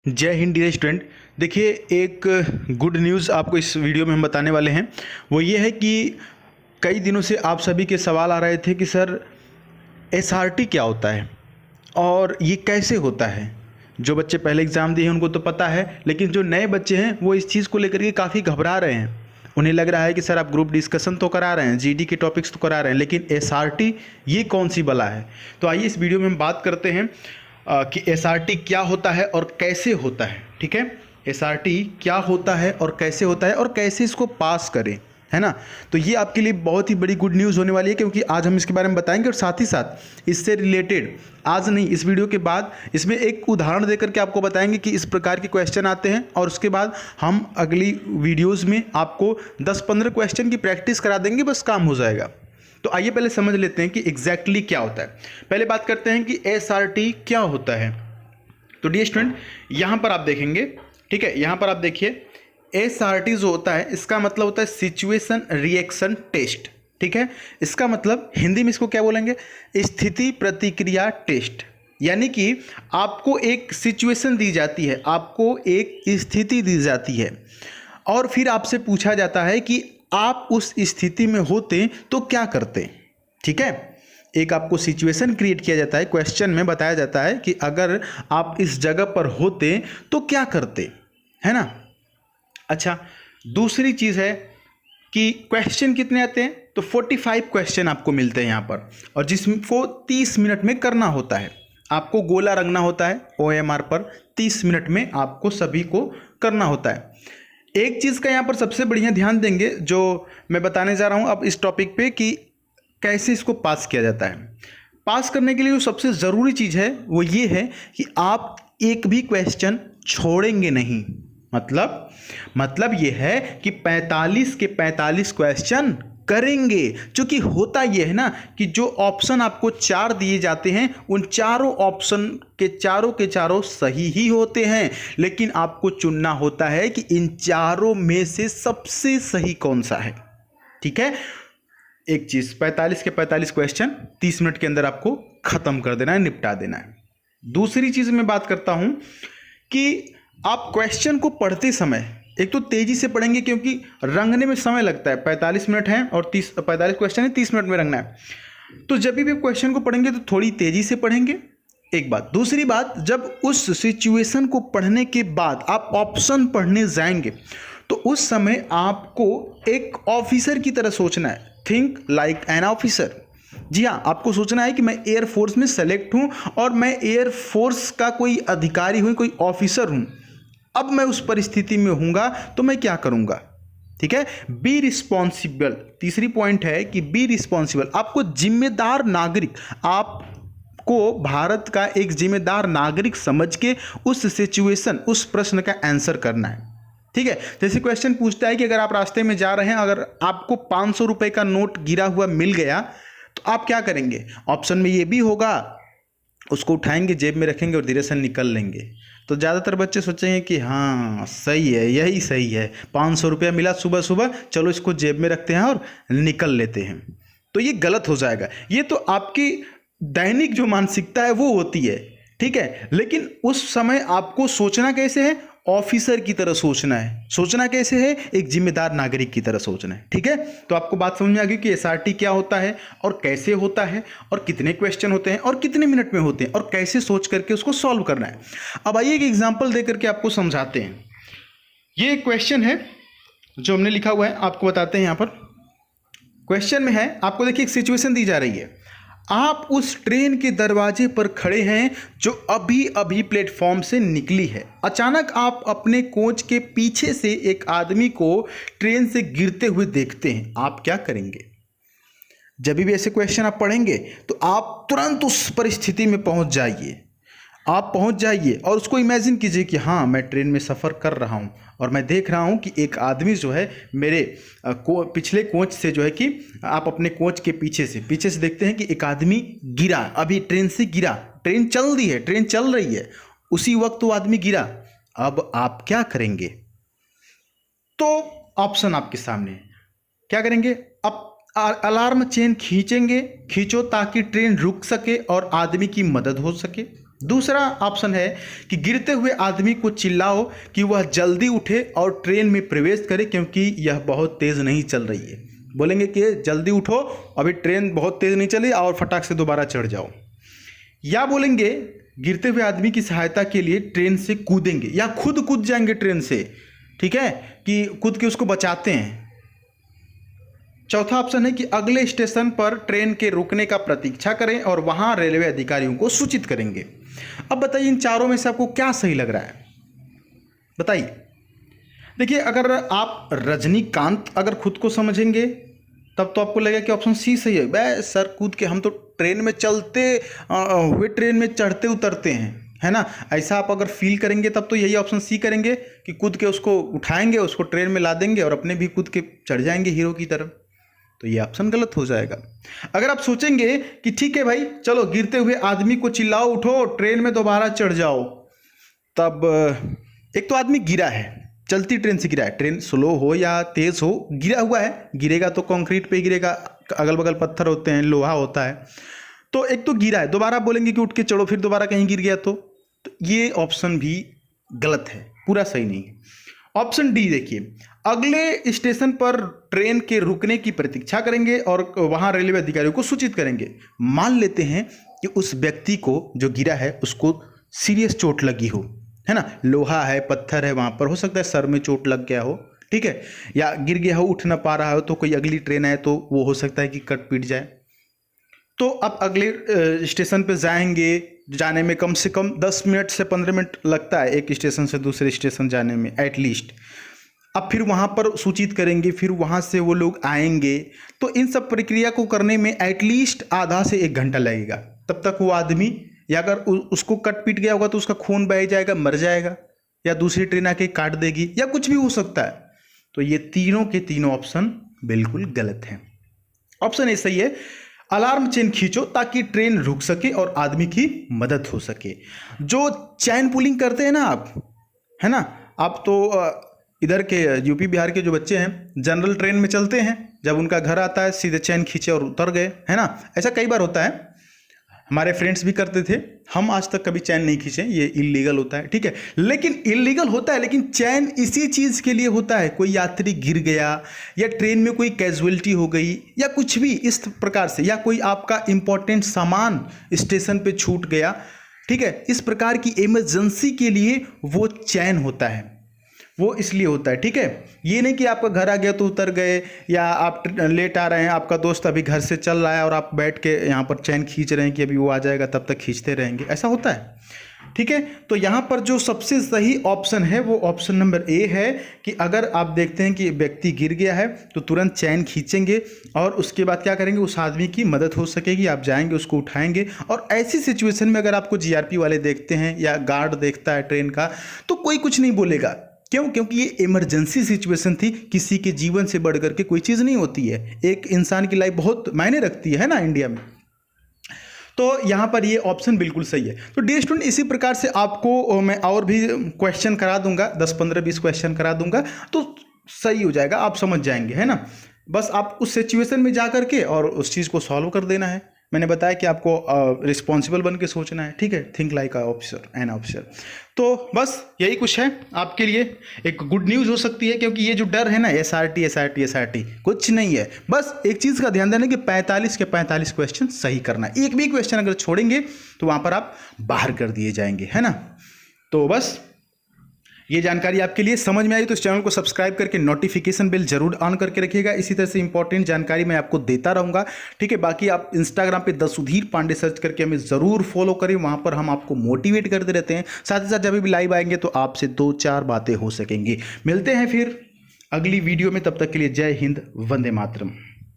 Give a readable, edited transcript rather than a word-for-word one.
जय Hind dear student. देखिए, एक गुड न्यूज़ आपको इस वीडियो में हम बताने वाले हैं। वो ये है कि कई दिनों से आप सभी के सवाल आ रहे थे कि सर एसआरटी क्या होता है और ये कैसे होता है। जो बच्चे पहले एग्ज़ाम दिए हैं उनको तो पता है, लेकिन जो नए बच्चे हैं वो इस चीज़ को लेकर के काफ़ी घबरा रहे हैं। उन्हें लग रहा है कि सर आप ग्रुप डिस्कशन तो करा रहे हैं, जीडी के टॉपिक्स तो करा रहे हैं, लेकिन एसआरटी ये कौन सी बला है। तो आइए इस वीडियो में हम बात करते हैं कि एसआरटी क्या होता है और कैसे होता है। ठीक है, एसआरटी क्या होता है और कैसे होता है और कैसे इसको पास करें, है ना। तो ये आपके लिए बहुत ही बड़ी गुड न्यूज़ होने वाली है, क्योंकि आज हम इसके बारे में बताएंगे और साथ ही साथ इससे रिलेटेड आज नहीं, इस वीडियो के बाद इसमें एक उदाहरण देकर के आपको बताएंगे कि इस प्रकार के क्वेश्चन आते हैं, और उसके बाद हम अगली वीडियोज़ में आपको 10-15 क्वेश्चन की प्रैक्टिस करा देंगे, बस काम हो जाएगा। तो आइए पहले समझ लेते हैं कि एग्जैक्टली क्या होता है। पहले बात करते हैं कि एसआरटी क्या होता है। तो डियर स्टूडेंट, यहाँ पर आप देखेंगे, ठीक है, यहाँ पर आप देखिए एसआरटी जो होता है इसका मतलब होता है सिचुएशन रिएक्शन टेस्ट। ठीक है, इसका मतलब हिंदी में इसको क्या बोलेंगे, स्थिति प्रतिक्रिया टेस्ट। यानी कि आपको एक सिचुएशन दी जाती है, आपको एक स्थिति दी जाती है, और फिर आपसे पूछा जाता है कि आप उस स्थिति में होते तो क्या करते। ठीक है, एक आपको सिचुएशन क्रिएट किया जाता है, क्वेश्चन में बताया जाता है कि अगर आप इस जगह पर होते तो क्या करते, है ना। अच्छा, दूसरी चीज़ है कि क्वेश्चन कितने आते हैं, तो 45 क्वेश्चन आपको मिलते हैं यहाँ पर, और जिसको 30 मिनट में करना होता है। आपको गोला रंगना होता है OMR पर, 30 मिनट में आपको सभी को करना होता है। एक चीज़ का यहाँ पर सबसे बढ़िया ध्यान देंगे जो मैं बताने जा रहा हूँ अब इस टॉपिक पे, कि कैसे इसको पास किया जाता है। पास करने के लिए जो सबसे ज़रूरी चीज़ है वो ये है कि आप एक भी क्वेश्चन छोड़ेंगे नहीं। मतलब ये है कि 45 के 45 क्वेश्चन करेंगे। क्योंकि होता यह है ना कि जो ऑप्शन आपको 4 दिए जाते हैं उन चारों ऑप्शन के चारों सही ही होते हैं, लेकिन आपको चुनना होता है कि इन चारों में से सबसे सही कौन सा है। ठीक है, एक चीज़ 45 के 45 क्वेश्चन 30 मिनट के अंदर आपको ख़त्म कर देना है, निपटा देना है। दूसरी चीज़ मैं बात करता हूं कि आप क्वेश्चन को पढ़ते समय एक तो तेजी से पढ़ेंगे, क्योंकि रंगने में समय लगता है। 45 मिनट है और 45 क्वेश्चन है, 30 मिनट में रंगना है। तो जब भी क्वेश्चन को पढ़ेंगे तो थोड़ी तेजी से पढ़ेंगे, एक बात। दूसरी बात, जब उस सिचुएशन को पढ़ने के बाद आप ऑप्शन पढ़ने जाएंगे तो उस समय आपको एक ऑफिसर की तरह सोचना है। Think like an officer. जी हाँ, आपको सोचना है कि मैं एयरफोर्स में सेलेक्ट हूँ और मैं एयरफोर्स का कोई अधिकारी हूँ, कोई ऑफिसर हूँ। अब मैं उस परिस्थिति में हूँगा तो मैं क्या करूँगा। ठीक है, बी रिस्पॉन्सिबल। तीसरी पॉइंट है कि बी रिस्पॉन्सिबल। आपको जिम्मेदार नागरिक, आपको भारत का एक जिम्मेदार नागरिक समझ के उस सिचुएशन, उस प्रश्न का आंसर करना है। ठीक है, जैसे क्वेश्चन पूछता है कि अगर आप रास्ते में जा रहे हैं, अगर आपको 500 रुपए का नोट गिरा हुआ मिल गया तो आप क्या करेंगे। ऑप्शन में ये भी होगा, उसको उठाएंगे, जेब में रखेंगे और धीरे से निकल लेंगे। तो ज़्यादातर बच्चे सोचेंगे कि हाँ सही है, यही सही है, 500 रुपया मिला सुबह सुबह, चलो इसको जेब में रखते हैं और निकल लेते हैं। तो ये गलत हो जाएगा। ये तो आपकी दैनिक जो मानसिकता है वो होती है। ठीक है, लेकिन उस समय आपको सोचना कैसे है, ऑफिसर की तरह सोचना है। सोचना कैसे है, एक जिम्मेदार नागरिक की तरह सोचना है। ठीक है, तो आपको बात समझ में आ गई कि एसआरटी क्या होता है और कैसे होता है और कितने क्वेश्चन होते हैं और कितने मिनट में होते हैं और कैसे सोच करके उसको सॉल्व करना है। अब आइए एक एग्जाम्पल दे करके आपको समझाते हैं। ये क्वेश्चन है जो हमने लिखा हुआ है, आपको बताते हैं। यहाँ पर क्वेश्चन में है, आपको देखिए एक सिचुएशन दी जा रही है। आप उस ट्रेन के दरवाजे पर खड़े हैं जो अभी अभी प्लेटफॉर्म से निकली है। अचानक आप अपने कोच के पीछे से एक आदमी को ट्रेन से गिरते हुए देखते हैं। आप क्या करेंगे। जब भी ऐसे क्वेश्चन आप पढ़ेंगे तो आप तुरंत उस परिस्थिति में पहुंच जाइए। आप पहुंच जाइए और उसको इमेजिन कीजिए कि हाँ मैं ट्रेन में सफ़र कर रहा हूं और मैं देख रहा हूं कि एक आदमी जो है मेरे पिछले कोच से, जो है कि आप अपने कोच के पीछे से देखते हैं कि एक आदमी गिरा, अभी ट्रेन से गिरा। ट्रेन चल रही है, ट्रेन चल रही है, उसी वक्त वो आदमी गिरा। अब आप क्या करेंगे। तो ऑप्शन आपके सामने है, क्या करेंगे। अब अलार्म चेन खींचो ताकि ट्रेन रुक सके और आदमी की मदद हो सके। दूसरा ऑप्शन है कि गिरते हुए आदमी को चिल्लाओ कि वह जल्दी उठे और ट्रेन में प्रवेश करे क्योंकि यह बहुत तेज़ नहीं चल रही है। बोलेंगे कि जल्दी उठो, अभी ट्रेन बहुत तेज़ नहीं चली और फटाक से दोबारा चढ़ जाओ। या बोलेंगे गिरते हुए आदमी की सहायता के लिए ट्रेन से कूदेंगे या खुद कूद जाएंगे ट्रेन से, ठीक है, कि कूद के उसको बचाते हैं। चौथा ऑप्शन है कि अगले स्टेशन पर ट्रेन के रुकने का प्रतीक्षा करें और वहां रेलवे अधिकारियों को सूचित करेंगे। अब बताइए इन चारों में से आपको क्या सही लग रहा है, बताइए। देखिए अगर आप रजनीकांत अगर खुद को समझेंगे तब तो आपको लगेगा कि ऑप्शन सी सही है। बे सर कूद के हम तो ट्रेन में चलते हुए ट्रेन में चढ़ते उतरते हैं, है ना, ऐसा आप अगर फील करेंगे तब तो यही ऑप्शन सी करेंगे कि कूद के उसको उठाएंगे, उसको ट्रेन में ला देंगे और अपने भी कूद के चढ़ जाएंगे हीरो की तरफ। तो ये ऑप्शन गलत हो जाएगा। अगर आप सोचेंगे कि ठीक है भाई चलो गिरते हुए आदमी को चिल्लाओ उठो ट्रेन में दोबारा चढ़ जाओ, तब एक तो आदमी गिरा है, चलती ट्रेन से गिरा है, ट्रेन स्लो हो या तेज हो गिरा हुआ है, गिरेगा तो कंक्रीट पे गिरेगा, अगल बगल पत्थर होते हैं, लोहा होता है, तो एक तो गिरा है, दोबारा बोलेंगे कि उठ के चढ़ो फिर दोबारा कहीं गिर गया तो ये ऑप्शन भी गलत है, पूरा सही नहीं है। ऑप्शन डी देखिए, अगले स्टेशन पर ट्रेन के रुकने की प्रतीक्षा करेंगे और वहां रेलवे अधिकारियों को सूचित करेंगे। मान लेते हैं कि उस व्यक्ति को जो गिरा है उसको सीरियस चोट लगी हो, है ना, लोहा है पत्थर है वहां पर, हो सकता है सर में चोट लग गया हो, ठीक है, या गिर गया हो उठ ना पा रहा हो, तो कोई अगली ट्रेन आए तो वो हो सकता है कि कट पीट जाए। तो अब अगले स्टेशन पे जाएंगे, जाने में कम से कम 10 मिनट से 15 मिनट लगता है एक स्टेशन से दूसरे स्टेशन जाने में एटलीस्ट। अब फिर वहाँ पर सूचित करेंगे, फिर वहाँ से वो लोग आएंगे, तो इन सब प्रक्रिया को करने में एटलीस्ट आधा से 1 घंटा लगेगा। तब तक वो आदमी या अगर उसको कट पीट गया होगा तो उसका खून बह जाएगा, मर जाएगा, या दूसरी ट्रेन आके काट देगी, या कुछ भी हो सकता है। तो ये तीनों के तीनों ऑप्शन बिल्कुल गलत हैं। ऑप्शन ए सही है, अलार्म चेन खींचो ताकि ट्रेन रुक सके और आदमी की मदद हो सके। जो चैन पुलिंग करते हैं ना आप, है ना, आप तो इधर के यूपी बिहार के जो बच्चे हैं जनरल ट्रेन में चलते हैं, जब उनका घर आता है सीधे चैन खींचे और उतर गए, है ना, ऐसा कई बार होता है, हमारे फ्रेंड्स भी करते थे। हम आज तक कभी चैन नहीं खींचे, ये इलीगल होता है, ठीक है, लेकिन इलीगल होता है, लेकिन चैन इसी चीज़ के लिए होता है, कोई यात्री गिर गया या ट्रेन में कोई कैजुअलिटी हो गई या कुछ भी इस प्रकार से, या कोई आपका इंपॉर्टेंट सामान स्टेशन पे छूट गया, ठीक है, इस प्रकार की इमरजेंसी के लिए वो चैन होता है, वो इसलिए होता है, ठीक है। ये नहीं कि आपका घर आ गया तो उतर गए, या आप लेट आ रहे हैं, आपका दोस्त अभी घर से चल रहा है और आप बैठ के यहाँ पर चैन खींच रहे हैं कि अभी वो आ जाएगा तब तक खींचते रहेंगे, ऐसा होता है, ठीक है। तो यहाँ पर जो सबसे सही ऑप्शन है वो ऑप्शन नंबर ए है कि अगर आप देखते हैं कि व्यक्ति गिर गया है तो तुरंत चैन खींचेंगे और उसके बाद क्या करेंगे, उस आदमी की मदद हो सकेगी, आप जाएंगे उसको उठाएंगे। और ऐसी सिचुएशन में अगर आपको जीआरपी वाले देखते हैं या गार्ड देखता है ट्रेन का, तो कोई कुछ नहीं बोलेगा, क्यों, क्योंकि ये इमरजेंसी सिचुएशन थी, किसी के जीवन से बढ़कर के कोई चीज़ नहीं होती है, एक इंसान की लाइफ बहुत मायने रखती है ना इंडिया में। तो यहाँ पर ये ऑप्शन बिल्कुल सही है। तो डियर स्टूडेंट, इसी प्रकार से आपको मैं और भी क्वेश्चन करा दूंगा, 10 15 20 क्वेश्चन करा दूंगा, तो सही हो जाएगा, आप समझ जाएंगे, है ना। बस आप उस सिचुएशन में जा करके और उस चीज़ को सॉल्व कर देना है। मैंने बताया कि आपको रिस्पॉन्सिबल बन के सोचना है, ठीक है, think like a officer an officer. तो बस यही कुछ है आपके लिए, एक गुड न्यूज़ हो सकती है, क्योंकि ये जो डर है ना एसआरटी कुछ नहीं है। बस एक चीज़ का ध्यान देना कि 45 के 45 क्वेश्चन सही करना है, एक भी क्वेश्चन अगर छोड़ेंगे तो वहाँ पर आप बाहर कर दिए जाएंगे, है ना। तो बस ये जानकारी आपके लिए समझ में आई तो इस चैनल को सब्सक्राइब करके नोटिफिकेशन बेल जरूर ऑन करके रखिएगा। इसी तरह से इंपॉर्टेंट जानकारी मैं आपको देता रहूँगा, ठीक है। बाकी आप इंस्टाग्राम पे द सुधीर पांडे सर्च करके हमें ज़रूर फॉलो करें, वहाँ पर हम आपको मोटिवेट करते रहते हैं। साथ ही साथ जब भी लाइव आएंगे तो आपसे 2-4 बातें हो सकेंगी। मिलते हैं फिर अगली वीडियो में, तब तक के लिए जय हिंद, वंदे मातरम।